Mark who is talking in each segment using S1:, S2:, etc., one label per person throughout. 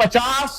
S1: 50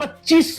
S1: 25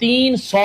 S1: 300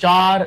S1: 4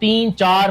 S1: 3, 4,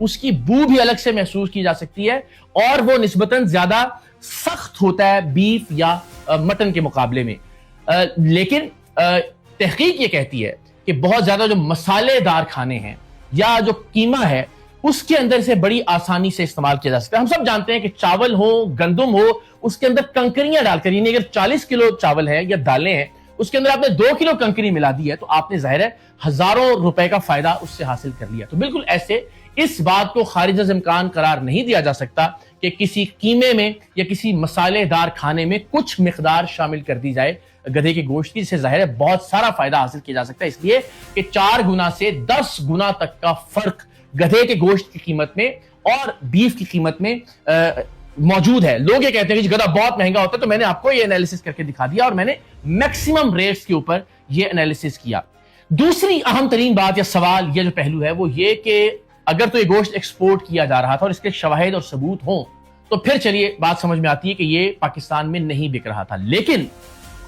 S1: اس کی بو بھی الگ سے محسوس کی جا سکتی ہے اور وہ نسبتاً زیادہ سخت ہوتا ہے بیف یا مٹن کے مقابلے میں. لیکن تحقیق یہ کہتی ہے کہ بہت زیادہ جو مسالے دار کھانے ہیں یا جو قیمہ ہے اس کے اندر سے بڑی آسانی سے استعمال کیا جا سکتا ہے. ہم سب جانتے ہیں کہ چاول ہو, گندم ہو, اس کے اندر کنکریاں ڈال کر, یعنی اگر 40 کلو چاول ہے یا دالیں ہیں اس کے اندر آپ نے 2 کلو کنکری ملا دی ہے تو آپ نے ظاہر ہے ہزاروں روپے کا فائدہ اس سے حاصل کر لیا. تو بالکل ایسے اس بات کو خارج از امکان قرار نہیں دیا جا سکتا کہ کسی قیمے میں یا کسی مسالے دار کھانے میں کچھ مقدار شامل کر دی جائے گدھے کے گوشت کی, جس سے ظاہر ہے بہت سارا فائدہ حاصل کیا جا سکتا ہے, اس لیے کہ 4 گنا سے 10 گنا تک کا فرق گدھے کے گوشت کی قیمت میں اور بیف کی قیمت میں موجود ہے. لوگ یہ کہتے ہیں کہ گدھا بہت مہنگا ہوتا ہے, تو میں نے آپ کو یہ انالیسس کر کے دکھا دیا اور میں نے میکسیمم ریٹس کے اوپر یہ انالیسس کیا. دوسری اہم ترین بات یا سوال یہ جو پہلو ہے وہ یہ کہ اگر تو یہ گوشت ایکسپورٹ کیا جا رہا تھا اور اس کے شواہد اور ثبوت ہوں تو پھر چلیے بات سمجھ میں آتی ہے کہ یہ پاکستان میں نہیں بک رہا تھا. لیکن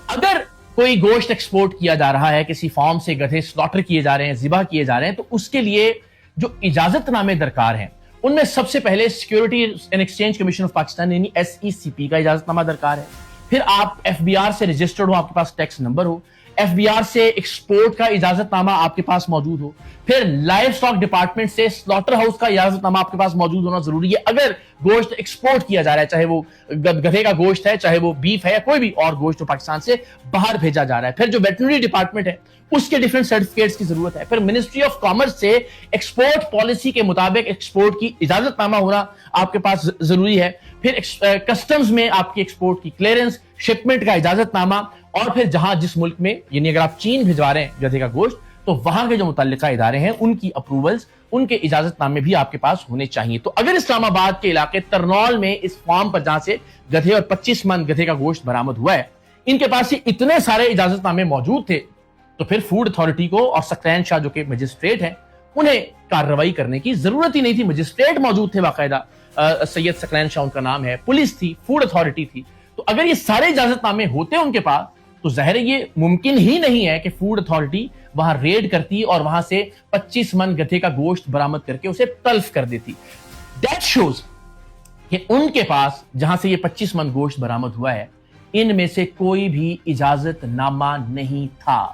S1: اگر کوئی گوشت ایکسپورٹ کیا جا رہا ہے, کسی فارم سے گدھے سلاٹر کیے جا رہے ہیں, ذبح کیے جا رہے ہیں, تو اس کے لیے جو اجازت نامے درکار ہیں ان میں سب سے پہلے security and exchange commission of Pakistan یعنی SECP کا اجازت نامہ درکار ہے. پھر آپ FBR سے رجسٹرڈ ہو, آپ کے پاس ٹیکس نمبر ہو, FBR سے ایکسپورٹ کا اجازت نامہ آپ کے پاس موجود ہو, پھر لائف سٹاک ڈپارٹمنٹ سے سلاٹر ہاؤس کا اجازت نامہ آپ کے پاس موجود ہونا ضروری ہے اگر گوشت ایکسپورٹ کیا جا رہا ہے, چاہے وہ گدھے کا گوشت ہے, چاہے وہ بیف ہے, یا کوئی بھی اور گوشت جو پاکستان سے باہر بھیجا جا رہا ہے. پھر جو ویٹرنری ڈپارٹمنٹ ہے اس کے ڈیفرنٹ سرٹیفکیٹس کی ضرورت ہے. پھر منسٹری آف کامرس سے ایکسپورٹ پالیسی کے مطابق ایکسپورٹ کی اجازت نامہ ہونا آپ کے پاس ضروری ہے. پھر کسٹمز میں آپ کی ایکسپورٹ کی کلیئرنس, شپمنٹ کا اجازت نامہ, اور پھر جہاں جس ملک میں, یعنی اگر آپ چین بھجوا رہے ہیں گدھے کا گوشت تو وہاں کے جو متعلقہ ادارے ہیں ان کی اپروولز, ان کے اجازت نامے بھی آپ کے پاس ہونے چاہیے. تو اگر اسلام آباد کے علاقے ترنول میں اس فارم پر جہاں سے گدھے اور 25 من گدھے کا گوشت برآمد ہوا ہے ان کے پاس یہ اتنے سارے اجازت نامے موجود تھے تو پھر فوڈ اتھارٹی کو اور ثقلین شاہ جو کہ مجسٹریٹ ہیں انہیں کارروائی کرنے کی ضرورت ہی نہیں تھی. مجسٹریٹ موجود تھے باقاعدہ, سید ثقلین شاہ ان کا نام ہے, پولیس تھی, فوڈ اتھارٹی تھی. تو اگر یہ سارے اجازت نامے ہوتے ان کے پاس تو ظاہر یہ ممکن ہی نہیں ہے کہ فوڈ اتھارٹی وہاں ریڈ کرتی اور وہاں سے 25 من گدھے کا گوشت برآمد کر کے اسے تلف کر دیتی. دیٹ شوز کہ ان کے پاس جہاں سے یہ 25 من گوشت برآمد ہوا ہے ان میں سے کوئی بھی اجازت نامہ نہیں تھا.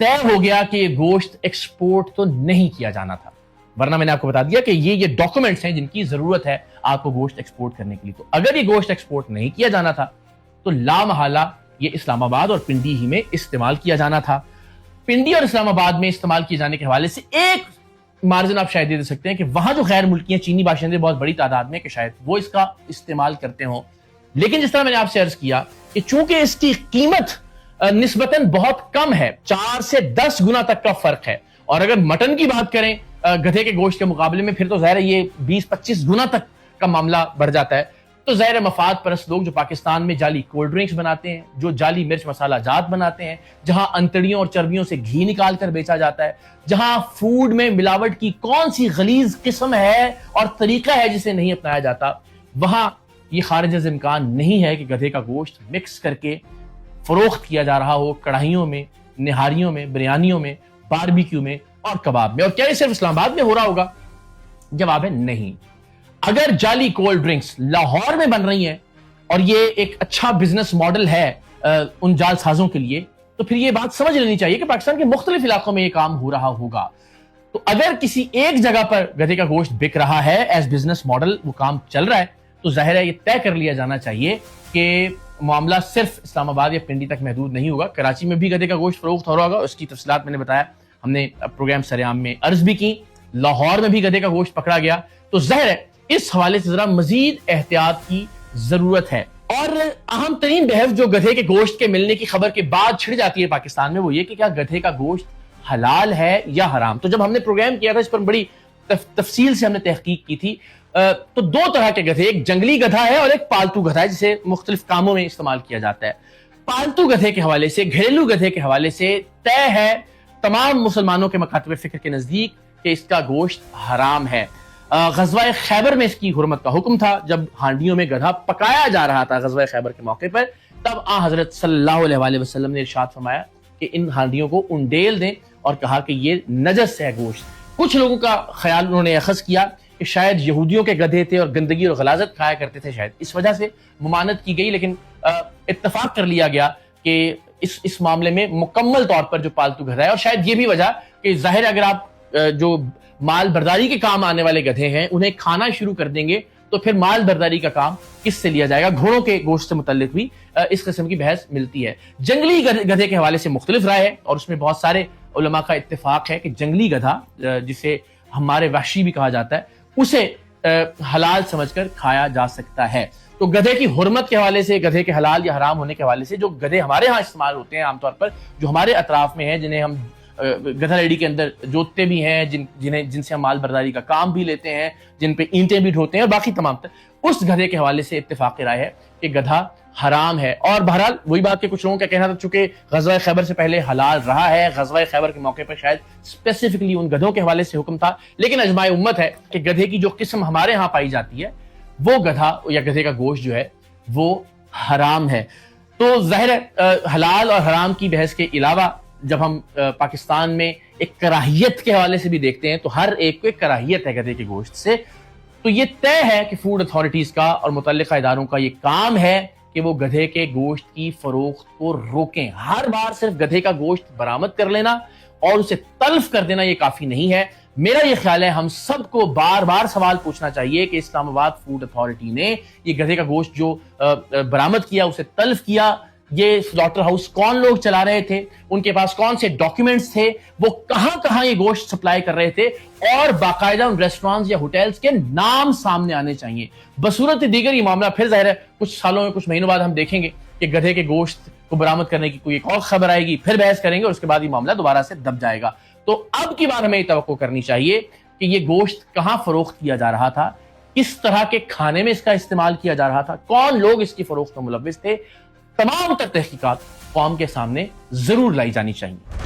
S1: طے ہو گیا کہ یہ گوشت ایکسپورٹ تو نہیں کیا جانا تھا, ورنہ میں نے آپ کو بتا دیا کہ یہ ڈاکومنٹس ہیں جن کی ضرورت ہے آپ کو گوشت ایکسپورٹ کرنے کے لیے. تو اگر یہ گوشت ایکسپورٹ نہیں کیا جانا تھا تو لامحالہ یہ اسلام آباد اور پنڈی ہی میں استعمال کیا جانا تھا. پنڈی اور اسلام آباد میں استعمال کیے جانے کے حوالے سے ایک مارجن آپ شاید دے سکتے ہیں کہ وہاں جو غیر ملکی ہیں, چینی باشندے بہت بڑی تعداد میں, کہ شاید وہ اس کا استعمال کرتے ہوں. لیکن جس طرح میں نے آپ سے عرض کیا کہ چونکہ اس کی قیمت نسبتاً بہت کم ہے, 4 سے 10 گنا تک کا فرق ہے, اور اگر مٹن کی بات کریں گدھے کے گوشت کے مقابلے میں پھر تو ظاہر ہے یہ 20-25 گنا تک کا معاملہ بڑھ جاتا ہے. تو ظاہر مفاد پرست لوگ جو پاکستان میں جعلی کولڈ ڈرنکس بناتے ہیں, جو جعلی مرچ مسالہ جات بناتے ہیں, جہاں انتڑیوں اور چربیوں سے گھی نکال کر بیچا جاتا ہے, جہاں فوڈ میں ملاوٹ کی کون سی غلیظ قسم ہے اور طریقہ ہے جسے نہیں اپنایا جاتا, وہاں یہ خارج از امکان نہیں ہے کہ گدھے کا گوشت مکس کر کے فروخت کیا جا رہا ہو کڑھائیوں میں, نہاریوں میں, بریانیوں میں, باربیکیو میں اور کباب میں. اور کیا یہ صرف اسلام آباد میں ہو رہا ہوگا؟ جواب ہے نہیں. اگر جعلی کولڈ ڈرنکس لاہور میں بن رہی ہیں اور یہ ایک اچھا بزنس ماڈل ہے ان جال سازوں کے لیے, تو پھر یہ بات سمجھ لینی چاہیے کہ پاکستان کے مختلف علاقوں میں یہ کام ہو رہا ہوگا. تو اگر کسی ایک جگہ پر گدھے کا گوشت بک رہا ہے ایز بزنس ماڈل, وہ کام چل رہا ہے, تو ظاہر ہے یہ طے کر لیا جانا چاہیے کہ معاملہ صرف اسلام آباد یا پنڈی تک محدود نہیں ہوگا. کراچی میں بھی گدھے کا گوشت فروخت ہو رہا ہوگا, اس کی تفصیلات میں نے بتایا, ہم نے پروگرام سریام میں عرض بھی کی. لاہور میں بھی گدھے کا گوشت پکڑا گیا. تو ظاہر ہے اس حوالے سے ذرا مزید احتیاط کی ضرورت ہے. اور اہم ترین بحث جو گدھے کے گوشت کے ملنے کی خبر کے بعد چھڑ جاتی ہے پاکستان میں, وہ یہ کہ کیا گدھے کا گوشت حلال ہے یا حرام. تو جب ہم نے پروگرام کیا تھا اس پر بڑی تفصیل سے ہم نے تحقیق کی تھی. تو 2 طرح کے گدھے, ایک جنگلی گدھا ہے اور ایک پالتو گدھا ہے جسے مختلف کاموں میں استعمال کیا جاتا ہے. پالتو گدھے کے حوالے سے, گھریلو گدھے کے حوالے سے طے ہے تمام مسلمانوں کے مکاتب فکر کے نزدیک کہ اس کا گوشت حرام ہے. غزوہ خیبر میں اس کی حرمت کا حکم تھا. جب ہانڈیوں میں گدھا پکایا جا رہا تھا غزوہ خیبر کے موقع پر, تب حضرت صلی اللہ علیہ وسلم نے ارشاد فرمایا کہ ان ہانڈیوں کو انڈیل دیں اور کہا کہ یہ نجس ہے گوشت. کچھ لوگوں کا خیال انہوں نے اخذ کیا کہ شاید یہودیوں کے گدھے تھے اور گندگی اور غلاظت کھایا کرتے تھے، شاید اس وجہ سے ممانعت کی گئی، لیکن اتفاق کر لیا گیا کہ اس معاملے میں مکمل طور پر جو پالتو گدھا ہے، اور شاید یہ بھی وجہ کہ ظاہر اگر آپ جو مال برداری کے کام آنے والے گدھے ہیں انہیں کھانا شروع کر دیں گے تو پھر مال برداری کا کام کس سے لیا جائے گا۔ گھوڑوں کے گوشت سے متعلق بھی اس قسم کی بحث ملتی ہے۔ جنگلی گدھے کے حوالے سے مختلف رائے ہے، اور اس میں بہت سارے علماء کا اتفاق ہے کہ جنگلی گدھا جسے ہمارے وحشی بھی کہا جاتا ہے اسے حلال سمجھ کر کھایا جا سکتا ہے۔ تو گدھے کی حرمت کے حوالے سے، گدھے کے حلال یا حرام ہونے کے حوالے سے، جو گدھے ہمارے ہاں استعمال ہوتے ہیں عام طور پر، جو ہمارے اطراف میں ہیں، جنہیں ہم گدھا ریڈی کے اندر جوتتے بھی ہیں، جن سے ہم مال برداری کا کام بھی لیتے ہیں، جن پہ اینٹیں بھی ڈھوتے ہیں اور باقی تمام اس گدھے کے حوالے سے اتفاق رائے ہے کہ گدھا حرام ہے۔ اور بہرحال وہی بات کہ کچھ لوگوں کا کہنا تھا چونکہ غزوہ خیبر سے پہلے حلال رہا ہے، غزوہ خیبر کے موقع پر شاید اسپیسیفکلی ان گدھوں کے حوالے سے حکم تھا، لیکن اجماع امت ہے کہ گدھے کی جو قسم ہمارے ہاں پائی جاتی ہے وہ گدھا یا گدھے کا گوشت جو ہے وہ حرام ہے۔ تو ظاہر حلال اور حرام کی بحث کے علاوہ جب ہم پاکستان میں ایک کراہیت کے حوالے سے بھی دیکھتے ہیں تو ہر ایک کو ایک کراہیت ہے گدھے کے گوشت سے، تو یہ طے ہے کہ فوڈ اتھارٹیز کا اور متعلقہ اداروں کا یہ کام ہے کہ وہ گدھے کے گوشت کی فروخت کو روکیں۔ ہر بار صرف گدھے کا گوشت برآمد کر لینا اور اسے تلف کر دینا یہ کافی نہیں ہے۔ میرا یہ خیال ہے ہم سب کو بار بار سوال پوچھنا چاہیے کہ اسلام آباد فوڈ اتھارٹی نے یہ گدھے کا گوشت جو برآمد کیا، اسے تلف کیا، یہ سلاٹر ہاؤس کون لوگ چلا رہے تھے، ان کے پاس کون سے ڈاکیومنٹس تھے، وہ کہاں کہاں یہ گوشت سپلائی کر رہے تھے، اور باقاعدہ ان ریسٹورانٹس یا ہوٹلز کے نام سامنے آنے چاہیے۔ بصورت دیگر یہ معاملہ پھر ظاہر ہے کچھ سالوں میں، کچھ مہینوں بعد ہم دیکھیں گے کہ گدھے کے گوشت کو برآمد کرنے کی کوئی ایک اور خبر آئے گی، پھر بحث کریں گے اور اس کے بعد یہ معاملہ دوبارہ سے دب جائے گا۔ تو اب کی بار ہمیں یہ توقع کرنی چاہیے کہ یہ گوشت کہاں فروخت کیا جا رہا تھا، کس طرح کے کھانے میں اس کا استعمال کیا جا رہا تھا، کون لوگ اس کی فروخت میں ملوث تھے، تمام تر تحقیقات قوم کے سامنے ضرور لائی جانی چاہیے۔